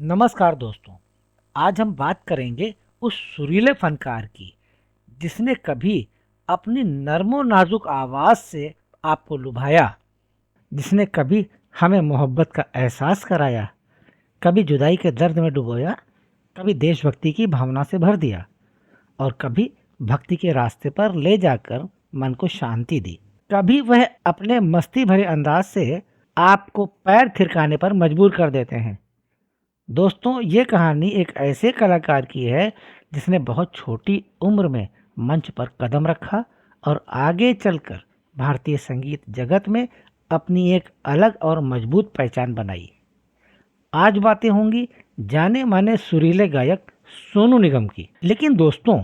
नमस्कार दोस्तों। आज हम बात करेंगे उस सुरीले फनकार की जिसने कभी अपनी नर्मो नाजुक आवाज़ से आपको लुभाया, जिसने कभी हमें मोहब्बत का एहसास कराया, कभी जुदाई के दर्द में डुबोया, कभी देशभक्ति की भावना से भर दिया और कभी भक्ति के रास्ते पर ले जाकर मन को शांति दी। कभी वह अपने मस्ती भरे अंदाज से आपको पैर थिरकाने पर मजबूर कर देते हैं। दोस्तों, ये कहानी एक ऐसे कलाकार की है जिसने बहुत छोटी उम्र में मंच पर कदम रखा और आगे चलकर भारतीय संगीत जगत में अपनी एक अलग और मजबूत पहचान बनाई। आज बातें होंगी जाने माने सुरीले गायक सोनू निगम की। लेकिन दोस्तों,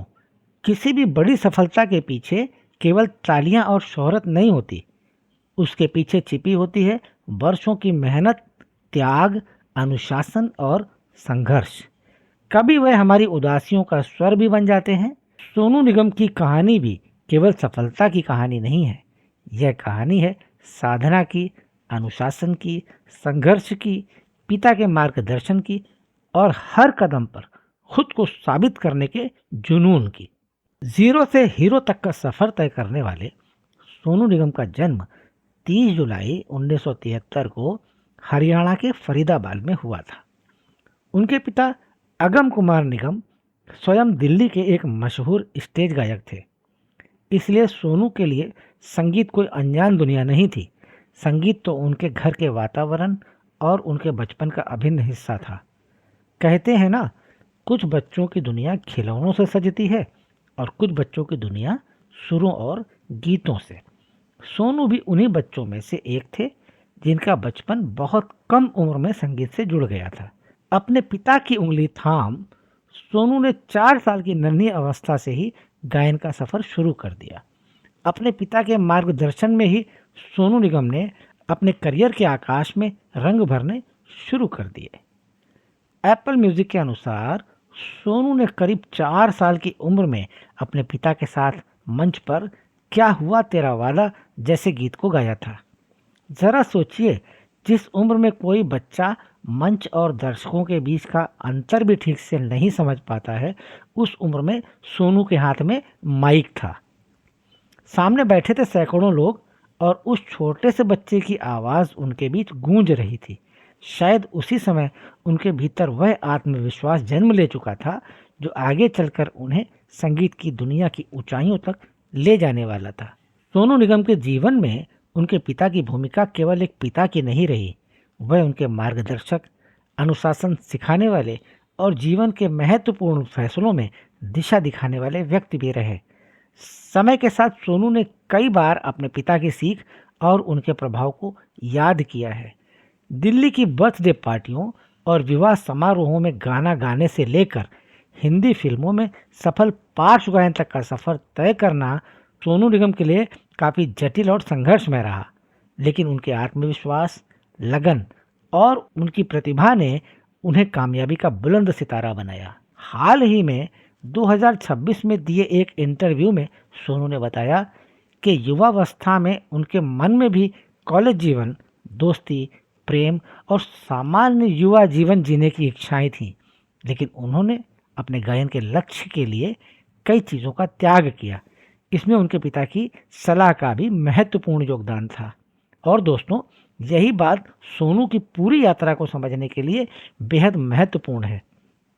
किसी भी बड़ी सफलता के पीछे केवल तालियां और शोहरत नहीं होती। उसके पीछे छिपी होती है वर्षों की मेहनत, त्याग, अनुशासन और संघर्ष। कभी वह हमारी उदासियों का स्वर भी बन जाते हैं। सोनू निगम की कहानी भी केवल सफलता की कहानी नहीं है। यह कहानी है साधना की, अनुशासन की, संघर्ष की, पिता के मार्गदर्शन की और हर कदम पर खुद को साबित करने के जुनून की। जीरो से हीरो तक का सफर तय करने वाले सोनू निगम का जन्म 30 जुलाई 1973 को हरियाणा के फरीदाबाद में हुआ था। उनके पिता अगम कुमार निगम स्वयं दिल्ली के एक मशहूर स्टेज गायक थे। इसलिए सोनू के लिए संगीत कोई अनजान दुनिया नहीं थी। संगीत तो उनके घर के वातावरण और उनके बचपन का अभिन्न हिस्सा था। कहते हैं ना, कुछ बच्चों की दुनिया खिलौनों से सजती है और कुछ बच्चों की दुनिया सुरों और गीतों से। सोनू भी उन्हीं बच्चों में से एक थे जिनका बचपन बहुत कम उम्र में संगीत से जुड़ गया था। अपने पिता की उंगली थाम सोनू ने 4 साल की नन्ही अवस्था से ही गायन का सफर शुरू कर दिया। अपने पिता के मार्गदर्शन में ही सोनू निगम ने अपने करियर के आकाश में रंग भरने शुरू कर दिए। एप्पल म्यूजिक के अनुसार सोनू ने करीब 4 साल की उम्र में अपने पिता के साथ मंच पर क्या हुआ तेरा वादा जैसे गीत को गाया था। जरा सोचिए, जिस उम्र में कोई बच्चा मंच और दर्शकों के बीच का अंतर भी ठीक से नहीं समझ पाता है, उस उम्र में सोनू के हाथ में माइक था। सामने बैठे थे सैकड़ों लोग और उस छोटे से बच्चे की आवाज़ उनके बीच गूंज रही थी। शायद उसी समय उनके भीतर वह आत्मविश्वास जन्म ले चुका था जो आगे चलकर उन्हें संगीत की दुनिया की ऊंचाइयों तक ले जाने वाला था। सोनू निगम के जीवन में उनके पिता की भूमिका केवल एक पिता की नहीं रही, वह उनके मार्गदर्शक, अनुशासन सिखाने वाले और जीवन के महत्वपूर्ण फैसलों में दिशा दिखाने वाले व्यक्ति भी रहे। समय के साथ सोनू ने कई बार अपने पिता की सीख और उनके प्रभाव को याद किया है। दिल्ली की बर्थडे पार्टियों और विवाह समारोहों में गाना गाने से लेकर हिंदी फिल्मों में सफल पार्श्व गायन तक का सफर तय करना सोनू निगम के लिए काफ़ी जटिल और संघर्षमय रहा। लेकिन उनके आत्मविश्वास, लगन और उनकी प्रतिभा ने उन्हें कामयाबी का बुलंद सितारा बनाया। हाल ही में 2026 में दिए एक इंटरव्यू में सोनू ने बताया कि युवावस्था में उनके मन में भी कॉलेज जीवन, दोस्ती, प्रेम और सामान्य युवा जीवन जीने की इच्छाएं थीं, लेकिन उन्होंने अपने गायन के लक्ष्य के लिए कई चीज़ों का त्याग किया। इसमें उनके पिता की सलाह का भी महत्वपूर्ण योगदान था। और दोस्तों, यही बात सोनू की पूरी यात्रा को समझने के लिए बेहद महत्वपूर्ण है,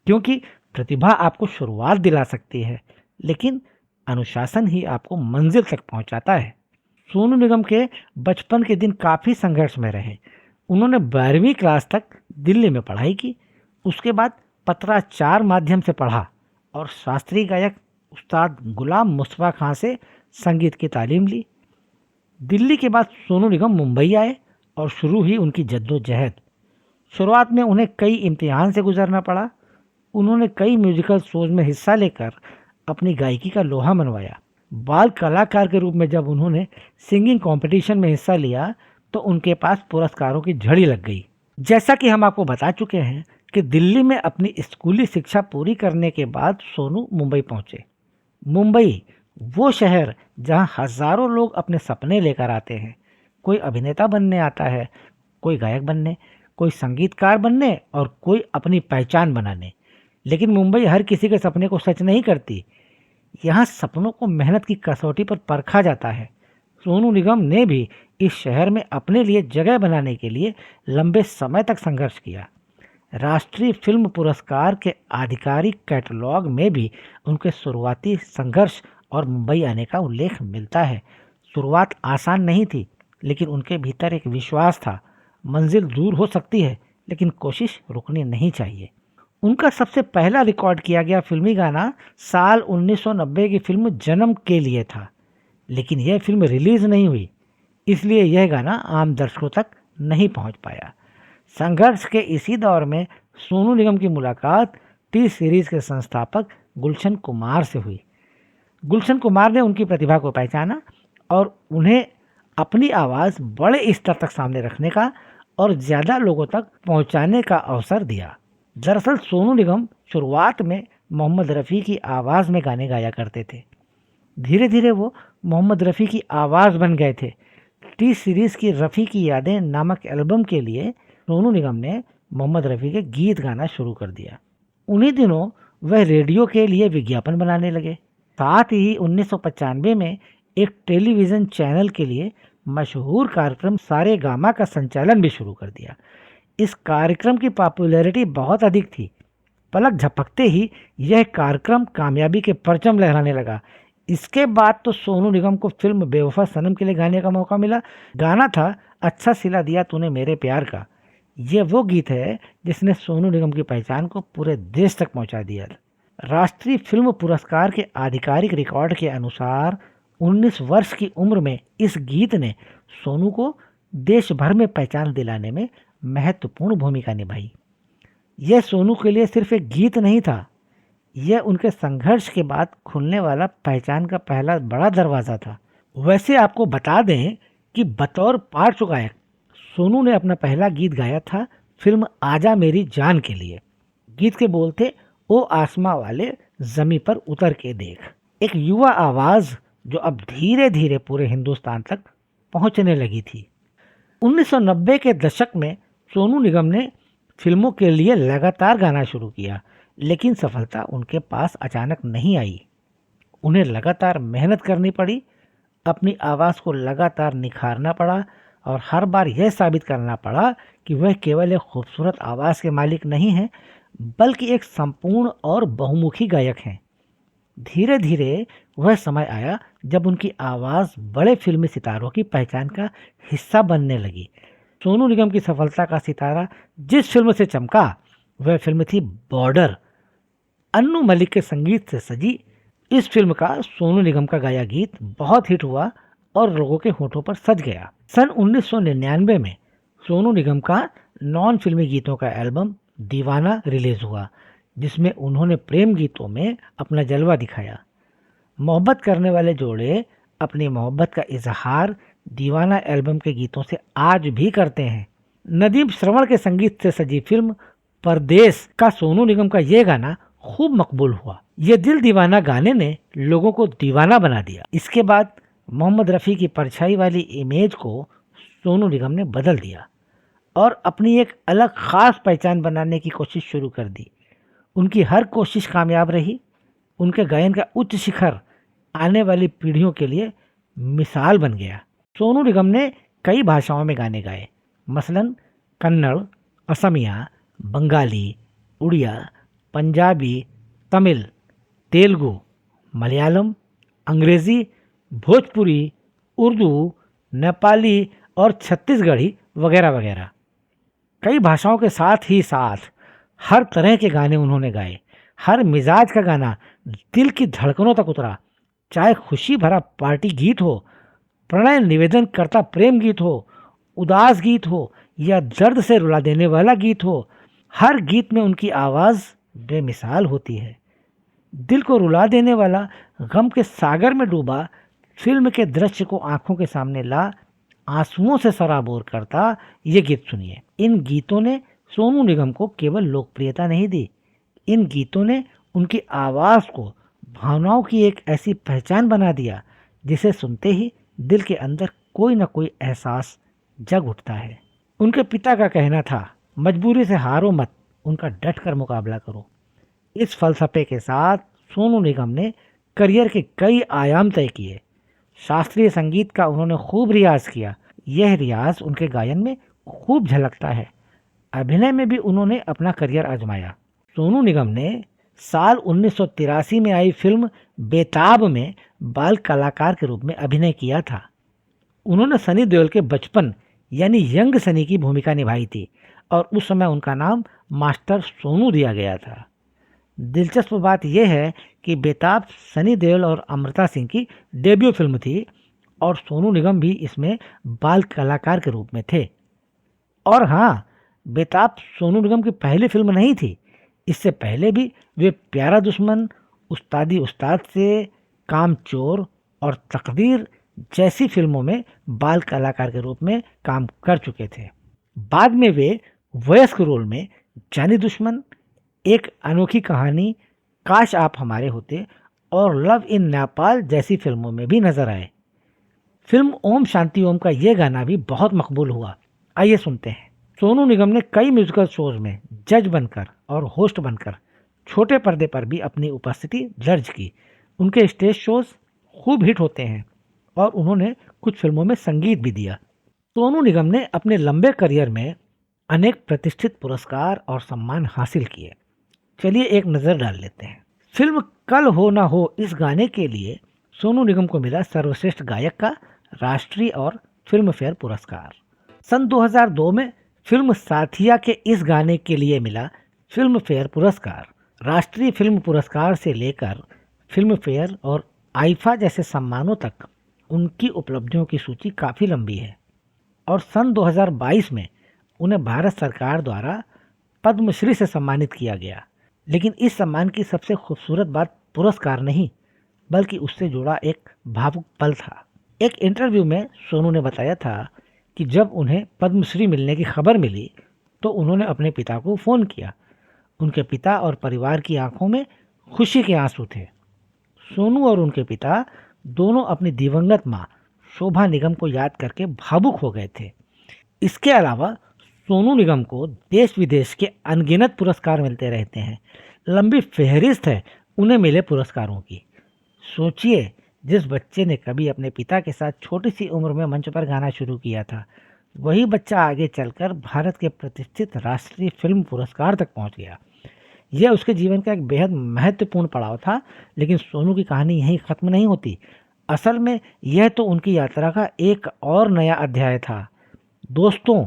क्योंकि प्रतिभा आपको शुरुआत दिला सकती है, लेकिन अनुशासन ही आपको मंजिल तक पहुंचाता है। सोनू निगम के बचपन के दिन काफ़ी संघर्ष में रहे। उन्होंने 12वीं क्लास तक दिल्ली में पढ़ाई की। उसके बाद पत्राचार माध्यम से पढ़ा और शास्त्रीय गायक उस्ताद गुलाम मुस्तफ़ा खां से संगीत की तालीम ली। दिल्ली के बाद सोनू निगम मुंबई आए और शुरू हुई उनकी जद्दोजहद। शुरुआत में उन्हें कई इम्तिहान से गुजरना पड़ा। उन्होंने कई म्यूजिकल शोज में हिस्सा लेकर अपनी गायकी का लोहा मनवाया। बाल कलाकार के रूप में जब उन्होंने सिंगिंग कंपटीशन में हिस्सा लिया तो उनके पास पुरस्कारों की झड़ी लग गई। जैसा कि हम आपको बता चुके हैं कि दिल्ली में अपनी स्कूली शिक्षा पूरी करने के बाद सोनू मुंबई पहुंचे। मुंबई वो शहर जहां हजारों लोग अपने सपने लेकर आते हैं। कोई अभिनेता बनने आता है, कोई गायक बनने, कोई संगीतकार बनने और कोई अपनी पहचान बनाने। लेकिन मुंबई हर किसी के सपने को सच नहीं करती। यहाँ सपनों को मेहनत की कसौटी पर परखा जाता है। सोनू निगम ने भी इस शहर में अपने लिए जगह बनाने के लिए लंबे समय तक संघर्ष किया। राष्ट्रीय फिल्म पुरस्कार के आधिकारिक कैटलॉग में भी उनके शुरुआती संघर्ष और मुंबई आने का उल्लेख मिलता है। शुरुआत आसान नहीं थी, लेकिन उनके भीतर एक विश्वास था, मंजिल दूर हो सकती है लेकिन कोशिश रुकनी नहीं चाहिए। उनका सबसे पहला रिकॉर्ड किया गया फिल्मी गाना साल 1990 की फिल्म जन्म के लिए था, लेकिन यह फिल्म रिलीज नहीं हुई, इसलिए यह गाना आम दर्शकों तक नहीं पहुंच पाया। संघर्ष के इसी दौर में सोनू निगम की मुलाकात टी सीरीज के संस्थापक गुलशन कुमार से हुई। गुलशन कुमार ने उनकी प्रतिभा को पहचाना और उन्हें अपनी आवाज़ बड़े स्तर तक सामने रखने का और ज़्यादा लोगों तक पहुंचाने का अवसर दिया। दरअसल सोनू निगम शुरुआत में मोहम्मद रफ़ी की आवाज़ में गाने गाया करते थे। धीरे धीरे वो मोहम्मद रफ़ी की आवाज़ बन गए थे। टी सीरीज़ की रफ़ी की यादें नामक एल्बम के लिए सोनू निगम ने मोहम्मद रफ़ी के गीत गाना शुरू कर दिया। उन्हीं दिनों वह रेडियो के लिए विज्ञापन बनाने लगे। साथ ही 1995 में एक टेलीविज़न चैनल के लिए मशहूर कार्यक्रम सारे गामा का संचालन भी शुरू कर दिया। इस कार्यक्रम की पॉपुलैरिटी बहुत अधिक थी। पलक झपकते ही यह कार्यक्रम कामयाबी के परचम लहराने लगा। इसके बाद तो सोनू निगम को फिल्म बेवफा सनम के लिए गाने का मौका मिला। गाना था अच्छा सिला दिया तूने मेरे प्यार का। यह वो गीत है जिसने सोनू निगम की पहचान को पूरे देश तक पहुंचा दिया। राष्ट्रीय फिल्म पुरस्कार के आधिकारिक रिकॉर्ड के अनुसार 19 वर्ष की उम्र में इस गीत ने सोनू को देश भर में पहचान दिलाने में महत्वपूर्ण भूमिका निभाई। यह सोनू के लिए सिर्फ एक गीत नहीं था, यह उनके संघर्ष के बाद खुलने वाला पहचान का पहला बड़ा दरवाज़ा था। वैसे आपको बता दें कि बतौर पार्श्व गायक सोनू ने अपना पहला गीत गाया था फिल्म आजा मेरी जान के लिए। गीत के बोल थे, ओ आसमां वाले जमी पर उतर के देख। एक युवा आवाज़ जो अब धीरे धीरे पूरे हिंदुस्तान तक पहुंचने लगी थी। 1990 के दशक में सोनू निगम ने फिल्मों के लिए लगातार गाना शुरू किया, लेकिन सफलता उनके पास अचानक नहीं आई। उन्हें लगातार मेहनत करनी पड़ी, अपनी आवाज़ को लगातार निखारना पड़ा और हर बार यह साबित करना पड़ा कि वह केवल एक खूबसूरत आवाज़ के मालिक नहीं हैं, बल्कि एक संपूर्ण और बहुमुखी गायक हैं। धीरे धीरे वह समय आया जब उनकी आवाज़ बड़े फिल्मी सितारों की पहचान का हिस्सा बनने लगी। सोनू निगम की सफलता का सितारा जिस फिल्म से चमका वह फिल्म थी बॉर्डर। अन्नू मलिक के संगीत से सजी इस फिल्म का सोनू निगम का गाया गीत बहुत हिट हुआ और लोगों के होठों पर सज गया। सन 1999 में सोनू निगम का नॉन फिल्मी गीतों का एल्बम दीवाना रिलीज हुआ, जिसमें उन्होंने प्रेम गीतों में अपना जलवा दिखाया। मोहब्बत करने वाले जोड़े अपनी मोहब्बत का इजहार दीवाना एल्बम के गीतों से आज भी करते हैं। नदीम श्रवण के संगीत से सजी फिल्म परदेस का सोनू निगम का ये गाना खूब मकबूल हुआ। ये दिल दीवाना गाने ने लोगों को दीवाना बना दिया। इसके बाद मोहम्मद रफ़ी की परछाई वाली इमेज को सोनू निगम ने बदल दिया और अपनी एक अलग ख़ास पहचान बनाने की कोशिश शुरू कर दी। उनकी हर कोशिश कामयाब रही। उनके गायन का उच्च शिखर आने वाली पीढ़ियों के लिए मिसाल बन गया। सोनू निगम ने कई भाषाओं में गाने गाए, मसलन कन्नड़, असमिया, बंगाली, उड़िया, पंजाबी, तमिल, तेलुगु, मलयालम, अंग्रेज़ी, भोजपुरी, उर्दू, नेपाली और छत्तीसगढ़ी वगैरह वगैरह। कई भाषाओं के साथ ही साथ हर तरह के गाने उन्होंने गाए। हर मिजाज का गाना दिल की धड़कनों तक उतरा, चाहे खुशी भरा पार्टी गीत हो, प्रणय निवेदन करता प्रेम गीत हो, उदास गीत हो या दर्द से रुला देने वाला गीत हो। हर गीत में उनकी आवाज़ बेमिसाल होती है। दिल को रुला देने वाला, गम के सागर में डूबा फिल्म के दृश्य को आंखों के सामने ला आंसुओं से सराबोर करता ये गीत सुनिए। इन गीतों ने सोनू निगम को केवल लोकप्रियता नहीं दी, इन गीतों ने उनकी आवाज़ को भावनाओं की एक ऐसी पहचान बना दिया जिसे सुनते ही दिल के अंदर कोई ना कोई एहसास जग उठता है। उनके पिता का कहना था, मजबूरी से हारो मत, उनका डट कर मुकाबला करो। इस फलसफे के साथ सोनू निगम ने करियर के कई आयाम तय किए। शास्त्रीय संगीत का उन्होंने खूब रियाज किया। यह रियाज उनके गायन में खूब झलकता है। अभिनय में भी उन्होंने अपना करियर आजमाया। सोनू निगम ने साल 1983 में आई फिल्म बेताब में बाल कलाकार के रूप में अभिनय किया था। उन्होंने सनी देओल के बचपन यानी यंग सनी की भूमिका निभाई थी और उस समय उनका नाम मास्टर सोनू दिया गया था। दिलचस्प बात यह है कि बेताब सनी देओल और अमृता सिंह की डेब्यू फिल्म थी और सोनू निगम भी इसमें बाल कलाकार के रूप में थे। और हाँ, बेताब सोनू निगम की पहली फिल्म नहीं थी। इससे पहले भी वे प्यारा दुश्मन, उस्तादी उस्ताद से, कामचोर और तकदीर जैसी फिल्मों में बाल कलाकार के रूप में काम कर चुके थे। बाद में वे वयस्क रोल में जानी दुश्मन, एक अनोखी कहानी, काश आप हमारे होते और लव इन नेपाल जैसी फिल्मों में भी नजर आए। फिल्म ओम शांति ओम का ये गाना भी बहुत मकबूल हुआ। आइए सुनते हैं। सोनू निगम ने कई म्यूजिकल शोज में जज बनकर और होस्ट बनकर छोटे पर्दे पर भी अपनी उपस्थिति दर्ज की। उनके स्टेज शोज खूब हिट होते हैं और उन्होंने कुछ फिल्मों में संगीत भी दिया। सोनू निगम ने अपने लंबे करियर में अनेक प्रतिष्ठित पुरस्कार और सम्मान हासिल किए। चलिए एक नज़र डाल लेते हैं। फिल्म कल हो ना हो इस गाने के लिए सोनू निगम को मिला सर्वश्रेष्ठ गायक का राष्ट्रीय और फिल्म फेयर पुरस्कार। सन 2002 में फिल्म साथिया के इस गाने के लिए मिला फिल्म फेयर पुरस्कार। राष्ट्रीय फिल्म पुरस्कार से लेकर फिल्म फेयर और आईफा जैसे सम्मानों तक उनकी उपलब्धियों की सूची काफ़ी लंबी है। और सन 2022 में उन्हें भारत सरकार द्वारा पद्मश्री से सम्मानित किया गया। लेकिन इस सम्मान की सबसे खूबसूरत बात पुरस्कार नहीं, बल्कि उससे जुड़ा एक भावुक पल था। एक इंटरव्यू में सोनू ने बताया था कि जब उन्हें पद्मश्री मिलने की खबर मिली तो उन्होंने अपने पिता को फ़ोन किया। उनके पिता और परिवार की आंखों में खुशी के आंसू थे। सोनू और उनके पिता दोनों अपनी दिवंगत माँ शोभा निगम को याद करके भावुक हो गए थे। इसके अलावा सोनू निगम को देश विदेश के अनगिनत पुरस्कार मिलते रहते हैं। लंबी फहरिस्त है उन्हें मिले पुरस्कारों की। सोचिए, जिस बच्चे ने कभी अपने पिता के साथ छोटी सी उम्र में मंच पर गाना शुरू किया था, वही बच्चा आगे चलकर भारत के प्रतिष्ठित राष्ट्रीय फिल्म पुरस्कार तक पहुंच गया। यह उसके जीवन का एक बेहद महत्वपूर्ण पड़ाव था। लेकिन सोनू की कहानी यहीं ख़त्म नहीं होती। असल में यह तो उनकी यात्रा का एक और नया अध्याय था। दोस्तों,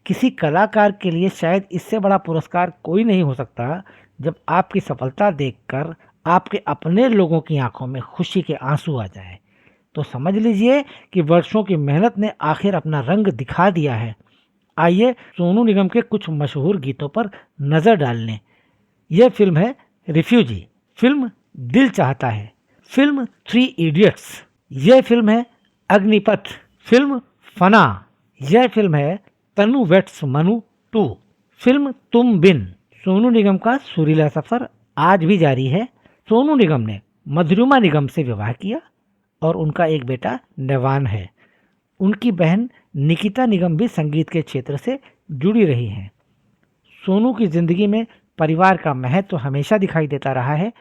किसी कलाकार के लिए शायद इससे बड़ा पुरस्कार कोई नहीं हो सकता जब आपकी सफलता देखकर आपके अपने लोगों की आंखों में खुशी के आंसू आ जाए। तो समझ लीजिए कि वर्षों की मेहनत ने आखिर अपना रंग दिखा दिया है। आइए सोनू निगम के कुछ मशहूर गीतों पर नज़र डालने। यह फिल्म है रिफ्यूजी, फिल्म दिल चाहता है, फिल्म 3 इडियट्स, यह फिल्म है अग्निपथ, फिल्म फना, यह फिल्म है तनु वेट्स मनु 2, फिल्म तुम बिन। सोनू निगम का सुरीला सफर आज भी जारी है। सोनू निगम ने मधुरिमा निगम से विवाह किया और उनका एक बेटा नेवान है। उनकी बहन निकिता निगम भी संगीत के क्षेत्र से जुड़ी रही हैं। सोनू की जिंदगी में परिवार का महत्व हमेशा दिखाई देता रहा है।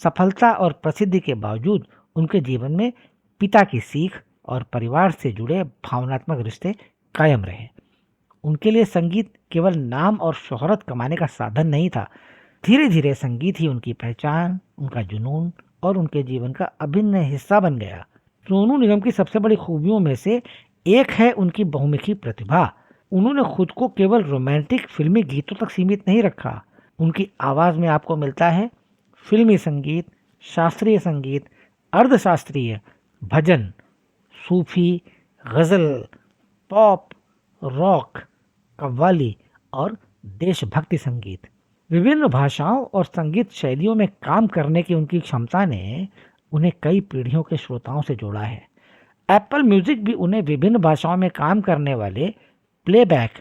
सफलता और प्रसिद्धि के बावजूद उनके जीवन में पिता की सीख और परिवार से जुड़े भावनात्मक रिश्ते कायम रहे। उनके लिए संगीत केवल नाम और शोहरत कमाने का साधन नहीं था। धीरे धीरे संगीत ही उनकी पहचान, उनका जुनून और उनके जीवन का अभिन्न हिस्सा बन गया। सोनू निगम की सबसे बड़ी खूबियों में से एक है उनकी बहुमुखी प्रतिभा। उन्होंने खुद को केवल रोमांटिक फिल्मी गीतों तक सीमित नहीं रखा। उनकी आवाज़ में आपको मिलता है फिल्मी संगीत, शास्त्रीय संगीत, अर्धशास्त्रीय, भजन, सूफी, गज़ल, पॉप, रॉक, कव्वाली और देशभक्ति संगीत। विभिन्न भाषाओं और संगीत शैलियों में काम करने की उनकी क्षमता ने उन्हें कई पीढ़ियों के श्रोताओं से जोड़ा है। एप्पल म्यूजिक भी उन्हें विभिन्न भाषाओं में काम करने वाले प्लेबैक,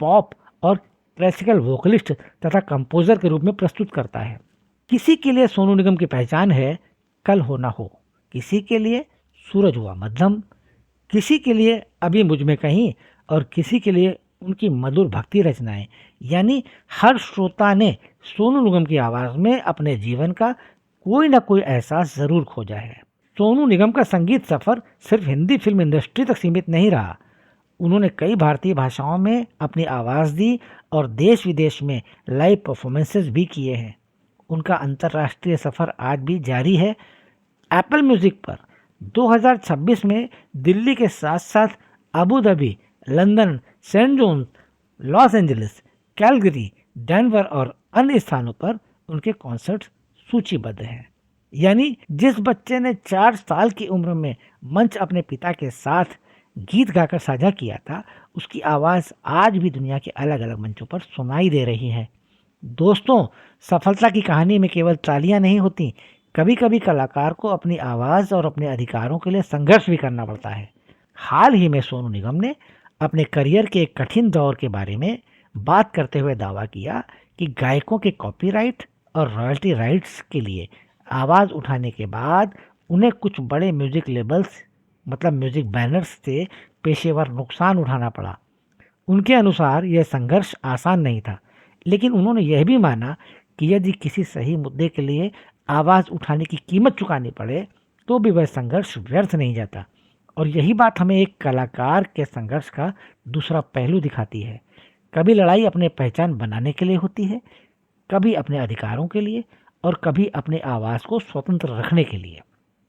पॉप और क्लासिकल वोकलिस्ट तथा कंपोजर के रूप में प्रस्तुत करता है। किसी के लिए सोनू निगम की पहचान है कल हो ना हो, किसी के लिए सूरज हुआ मध्यम, किसी के लिए अभी मुझ में कहीं और किसी के लिए उनकी मधुर भक्ति रचनाएं, यानी हर श्रोता ने सोनू निगम की आवाज़ में अपने जीवन का कोई ना कोई एहसास ज़रूर खोजा है। सोनू निगम का संगीत सफ़र सिर्फ हिंदी फिल्म इंडस्ट्री तक सीमित नहीं रहा। उन्होंने कई भारतीय भाषाओं में अपनी आवाज़ दी और देश विदेश में लाइव परफॉर्मेंसेस भी किए हैं। उनका अंतर्राष्ट्रीय सफ़र आज भी जारी है। एप्पल म्यूज़िक पर 2026 में दिल्ली के साथ साथ Abu Dhabi, London, saint John's, Los Angeles, Calgary, Denver और अन्य स्थानों पर उनके कॉन्सर्ट सूचीबद्ध हैं। यानी जिस बच्चे ने 4 साल की उम्र में मंच अपने पिता के साथ गीत गाकर साझा किया था, उसकी आवाज़ आज भी दुनिया के अलग अलग मंचों पर सुनाई दे रही है। दोस्तों, सफलता की कहानी में केवल तालियां नहीं होती, कभी कभी कलाकार को अपनी आवाज़ और अपने अधिकारों के लिए संघर्ष भी करना पड़ता है। हाल ही में सोनू निगम ने अपने करियर के एक कठिन दौर के बारे में बात करते हुए दावा किया कि गायकों के कॉपीराइट और रॉयल्टी राइट्स के लिए आवाज़ उठाने के बाद उन्हें कुछ बड़े म्यूज़िक लेबल्स मतलब म्यूज़िक बैनर्स से पेशेवर नुकसान उठाना पड़ा। उनके अनुसार यह संघर्ष आसान नहीं था, लेकिन उन्होंने यह भी माना कि यदि किसी सही मुद्दे के लिए आवाज़ उठाने की कीमत चुकानी पड़े तो भी वह संघर्ष व्यर्थ नहीं जाता। और यही बात हमें एक कलाकार के संघर्ष का दूसरा पहलू दिखाती है। कभी लड़ाई अपने पहचान बनाने के लिए होती है, कभी अपने अधिकारों के लिए और कभी अपने आवाज़ को स्वतंत्र रखने के लिए।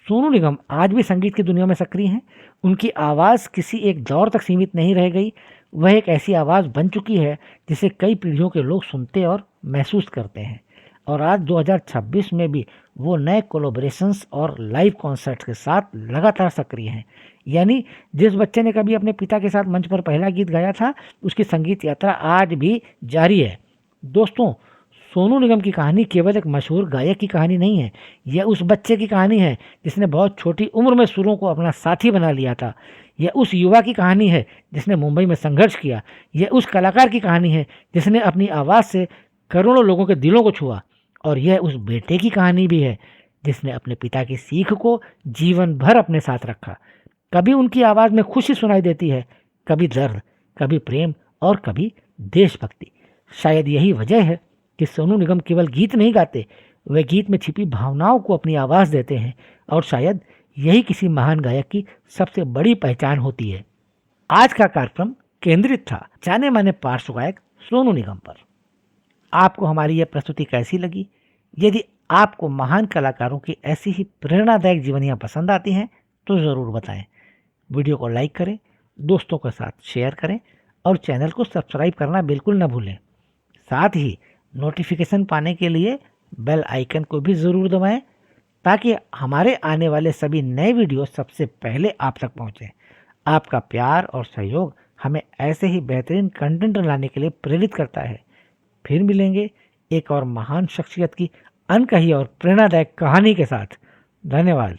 सोनू निगम आज भी संगीत की दुनिया में सक्रिय हैं। उनकी आवाज़ किसी एक दौर तक सीमित नहीं रह गई। वह एक ऐसी आवाज़ बन चुकी है जिसे कई पीढ़ियों के लोग सुनते और महसूस करते हैं। और आज 2026 में भी वो नए कोलैबोरेशंस और लाइव कॉन्सर्ट्स के साथ लगातार सक्रिय हैं। यानी जिस बच्चे ने कभी अपने पिता के साथ मंच पर पहला गीत गाया था, उसकी संगीत यात्रा आज भी जारी है। दोस्तों, सोनू निगम की कहानी केवल एक मशहूर गायक की कहानी नहीं है। यह उस बच्चे की कहानी है जिसने बहुत छोटी उम्र में सुरों को अपना साथी बना लिया था। यह उस युवा की कहानी है जिसने मुंबई में संघर्ष किया। यह उस कलाकार की कहानी है जिसने अपनी आवाज़ से करोड़ों लोगों के दिलों को छुआ। और यह उस बेटे की कहानी भी है जिसने अपने पिता की सीख को जीवन भर अपने साथ रखा। कभी उनकी आवाज़ में खुशी सुनाई देती है, कभी दर्द, कभी प्रेम और कभी देशभक्ति। शायद यही वजह है कि सोनू निगम केवल गीत नहीं गाते, वे गीत में छिपी भावनाओं को अपनी आवाज़ देते हैं। और शायद यही किसी महान गायक की सबसे बड़ी पहचान होती है। आज का कार्यक्रम केंद्रित था जाने माने पार्श्व गायक सोनू निगम पर। आपको हमारी यह प्रस्तुति कैसी लगी? यदि आपको महान कलाकारों की ऐसी ही प्रेरणादायक जीवनियाँ पसंद आती हैं तो ज़रूर बताएं। वीडियो को लाइक करें, दोस्तों के साथ शेयर करें और चैनल को सब्सक्राइब करना बिल्कुल न भूलें। साथ ही नोटिफिकेशन पाने के लिए बेल आइकन को भी ज़रूर दबाएं ताकि हमारे आने वाले सभी नए वीडियो सबसे पहले आप तक पहुंचें। आपका प्यार और सहयोग हमें ऐसे ही बेहतरीन कंटेंट लाने के लिए प्रेरित करता है। फिर मिलेंगे एक और महान शख्सियत की अनकही और प्रेरणादायक कहानी के साथ। धन्यवाद।